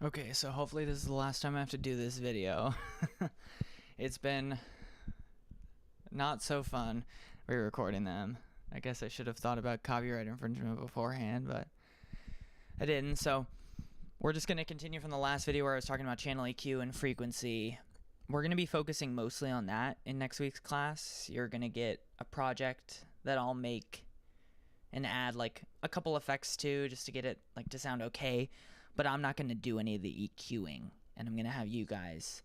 Okay, so hopefully this is the last time I have to do this video. It's been not so fun re-recording them. I guess I should have thought about copyright infringement beforehand, but I didn't. So we're just going to continue from the last video where I was talking about channel EQ and frequency. We're going to be focusing mostly on that in next week's class. You're going to get a project that I'll make and add like a couple effects to, just to get it like to sound okay. But I'm not going to do any of the EQing, and I'm going to have you guys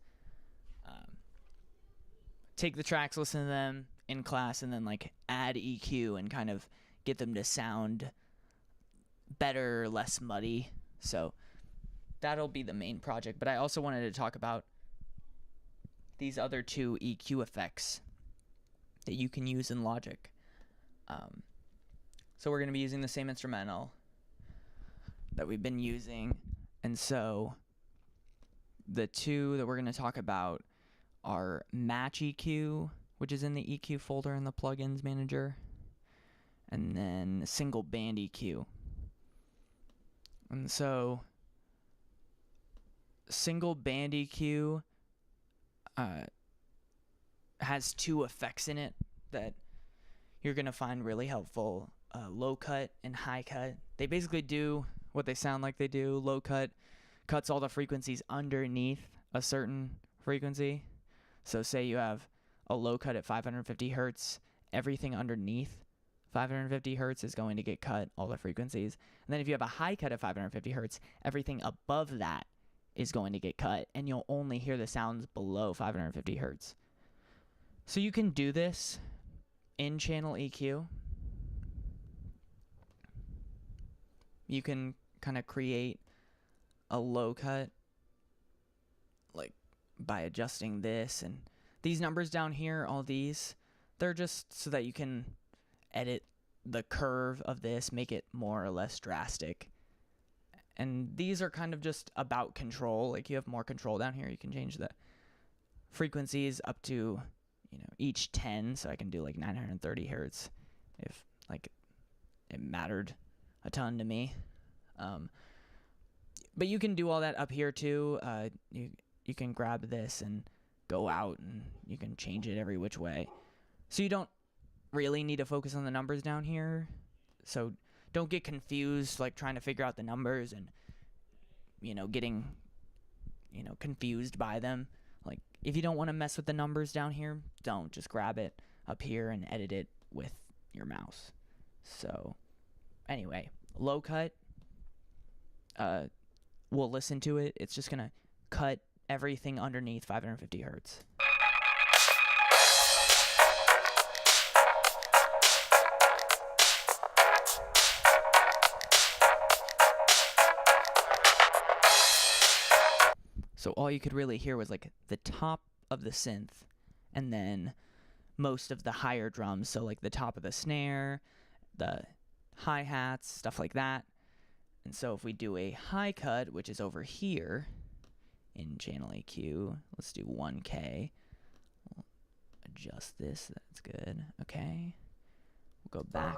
take the tracks, listen to them in class, and then like add EQ and kind of get them to sound better, less muddy. So that'll be the main project. But I also wanted to talk about these other two EQ effects that you can use in Logic. So we're going to be using the same instrumental that we've been using, and so the two that we're going to talk about are Match EQ, which is in the EQ folder in the plugins manager, and then Single Band EQ. And so Single Band EQ has two effects in it that you're going to find really helpful. Low cut and high cut. They basically do what they sound like they do. Low cut cuts all the frequencies underneath a certain frequency. So say you have a low cut at 550 hertz, everything underneath 550 hertz is going to get cut, all the frequencies. And then if you have a high cut at 550 hertz, everything above that is going to get cut, and you'll only hear the sounds below 550 hertz. So you can do this in channel EQ. You can kind of create a low cut like by adjusting this, and these numbers down here, all these, they're just so that you can edit the curve of this, make it more or less drastic. And these are kind of just about control. Like you have more control down here. You can change the frequencies up to, each 10. So I can do like 930 hertz if like it mattered a ton to me. But you can do all that up here too. You can grab this and go out, and you can change it every which way. So you don't really need to focus on the numbers down here. So don't get confused like trying to figure out the numbers and getting confused by them. Like if you don't want to mess with the numbers down here, don't. Just grab it up here and edit it with your mouse. So anyway, low cut, we'll listen to it. It's just gonna cut everything underneath 550 hertz. So all you could really hear was like the top of the synth and then most of the higher drums. So like the top of the snare, the hi-hats, stuff like that. And so if we do a high cut, which is over here in channel EQ, let's do 1K. We'll adjust this. That's good. Okay. We'll go back.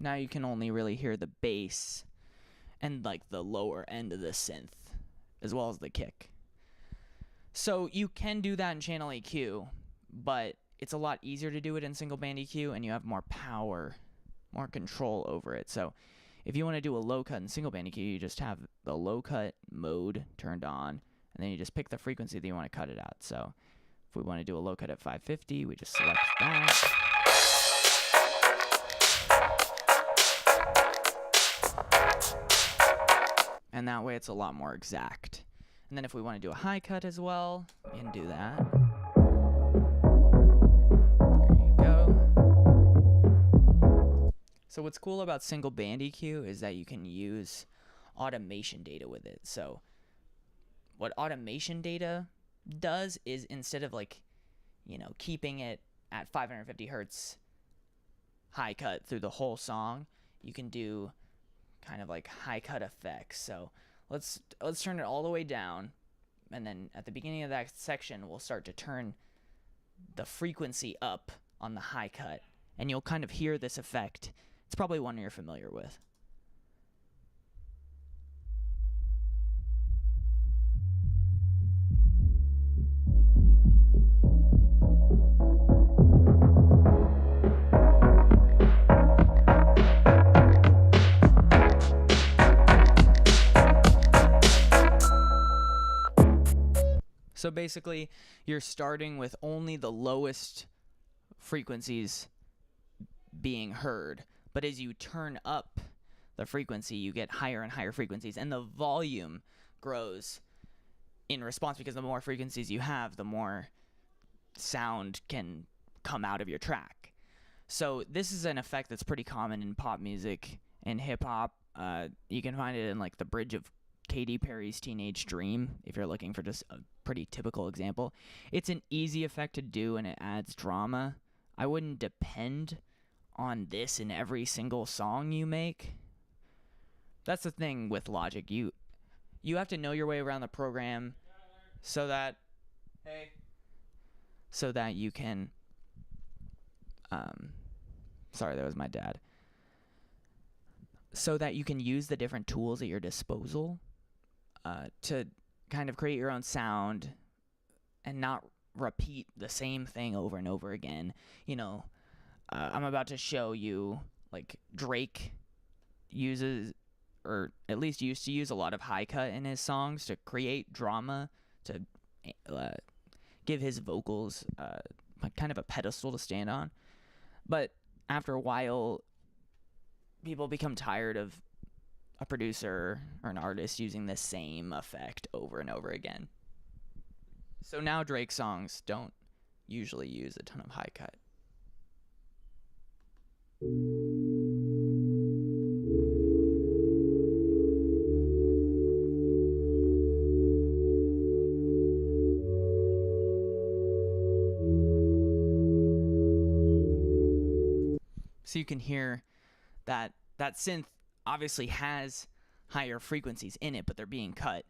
Now you can only really hear the bass and like the lower end of the synth as well as the kick. So you can do that in channel EQ, but it's a lot easier to do it in single band EQ, and you have more power, more control over it. So if you want to do a low cut in single band EQ, you just have the low cut mode turned on, and then you just pick the frequency that you want to cut it at. So if we want to do a low cut at 550, we just select that. And that way it's a lot more exact. And then if we want to do a high cut as well, we can do that. There you go. So what's cool about single band EQ is that you can use automation data with it. So what automation data does is instead of like, keeping it at 550 hertz high cut through the whole song, you can do kind of like high cut effects. So let's turn it all the way down, and then at the beginning of that section we'll start to turn the frequency up on the high cut, and you'll kind of hear this effect. It's probably one you're familiar with. So basically, you're starting with only the lowest frequencies being heard, but as you turn up the frequency, you get higher and higher frequencies, and the volume grows in response, because the more frequencies you have, the more sound can come out of your track. So this is an effect that's pretty common in pop music and hip hop. You can find it in like the bridge of Katy Perry's Teenage Dream, if you're looking for just a pretty typical example. It's an easy effect to do, and it adds drama. I wouldn't depend on this in every single song you make. That's the thing with Logic. You have to know your way around the program so that you can sorry, that was my dad. So that you can use the different tools at your disposal to kind of create your own sound and not repeat the same thing over and over again. I'm about to show you, like, Drake uses, or at least used to use, a lot of high cut in his songs to create drama, to give his vocals kind of a pedestal to stand on. But after a while, people become tired of a producer or an artist using the same effect over and over again. So now Drake songs don't usually use a ton of high cut. So you can hear that synth obviously has higher frequencies in it, but they're being cut,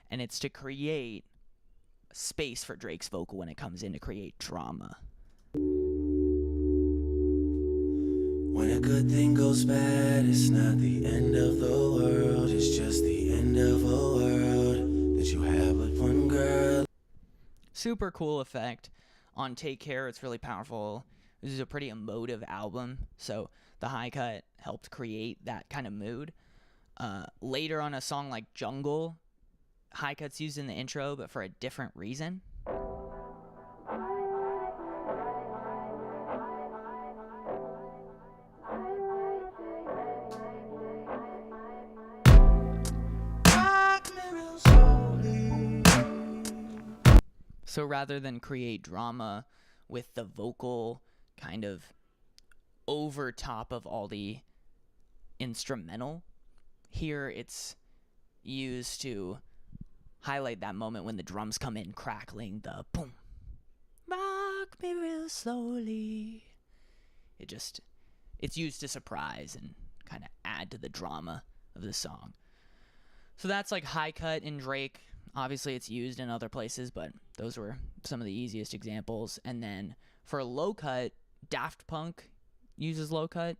and it's to create space for Drake's vocal when it comes in, to create drama. When a good thing goes bad, it's not the end of the world, it's just the end of a world that you have with one girl. Super cool effect on Take Care. It's really powerful. This is a pretty emotive album, so the high cut helped create that kind of mood. Later on a song like Jungle, high cut's used in the intro, but for a different reason. So rather than create drama with the vocal kind of over top of all the instrumental, here it's used to highlight that moment when the drums come in crackling, the boom, rock me real slowly. It's used to surprise and kind of add to the drama of the song. So that's like high cut in Drake. Obviously it's used in other places, but those were some of the easiest examples. And then for low cut, Daft Punk uses low cut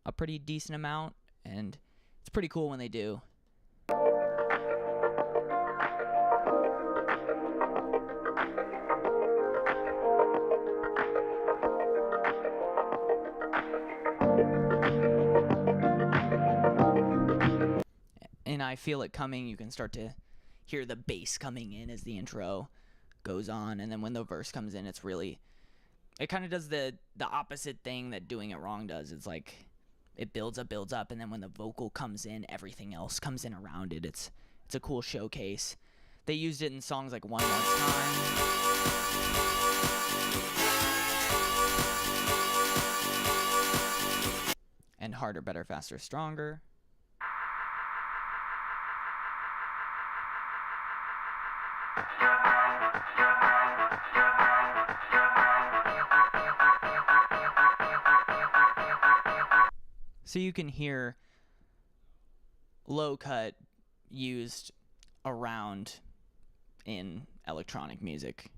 a pretty decent amount, and it's pretty cool when they do. And I Feel It Coming, you can start to hear the bass coming in as the intro goes on, and then when the verse comes in, it kind of does the opposite thing that Doing It Wrong does. It's like it builds up, and then when the vocal comes in, everything else comes in around it. It's a cool showcase. They used it in songs like One More Time. And Harder, Better, Faster, Stronger. So you can hear low cut used around in electronic music.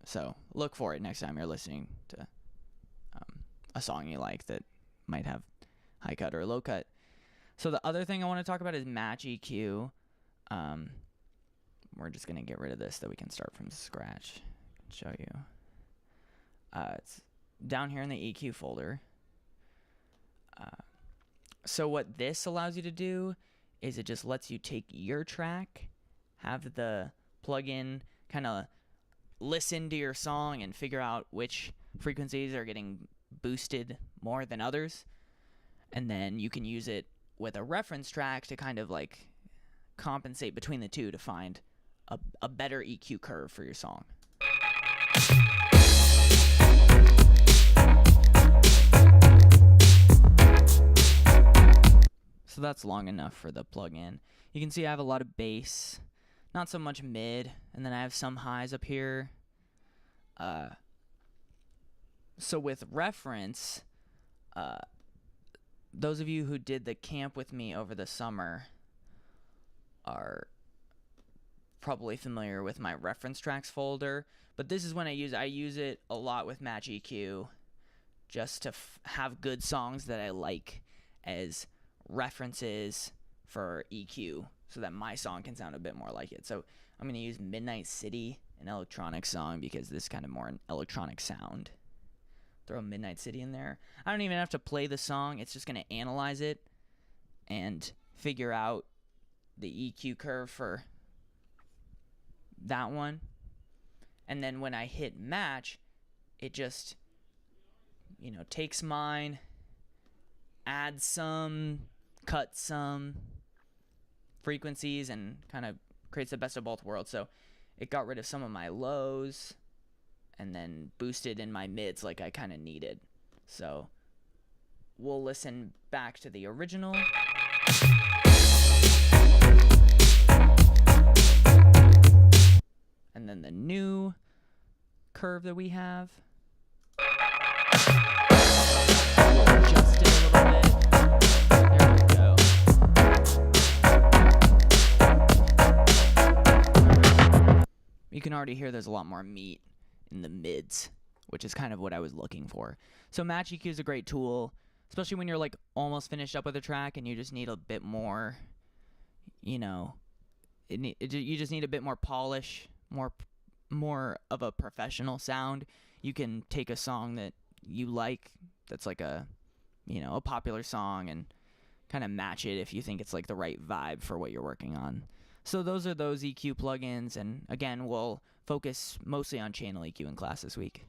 So look for it next time you're listening to a song you like that might have high cut or low cut. So the other thing I want to talk about is match EQ. We're just going to get rid of this so that we can start from scratch. Show you. It's down here in the EQ folder. So what this allows you to do is it just lets you take your track, have the plugin kind of listen to your song and figure out which frequencies are getting boosted more than others. And then you can use it with a reference track to kind of like compensate between the two to find a better EQ curve for your song. So that's long enough for the plugin. You can see I have a lot of bass, not so much mid, and then I have some highs up here. So with reference, those of you who did the camp with me over the summer are probably familiar with my reference tracks folder, but this is when I use it a lot with Match EQ just to have good songs that I like as references for EQ so that my song can sound a bit more like it. So I'm going to use Midnight City, an electronic song, because this is kind of more an electronic sound. Throw Midnight City in there. I don't even have to play the song. It's just going to analyze it and figure out the EQ curve for that one. And then when I hit match, it just, takes mine, adds some, cuts some frequencies, and kind of creates the best of both worlds. So it got rid of some of my lows and then boosted in my mids like I kind of needed. So we'll listen back to the original. And then the new curve that we have. We'll adjust it a little bit. There we go. You can already hear there's a lot more meat in the mids, which is kind of what I was looking for. So Match EQ is a great tool, especially when you're like almost finished up with a track and you just need a bit more, you just need a bit more polish, more of a professional sound. You can take a song that you like, that's like a popular song, and kind of match it if you think it's like the right vibe for what you're working on. So those are those EQ plugins, and again, we'll focus mostly on channel EQ in class this week.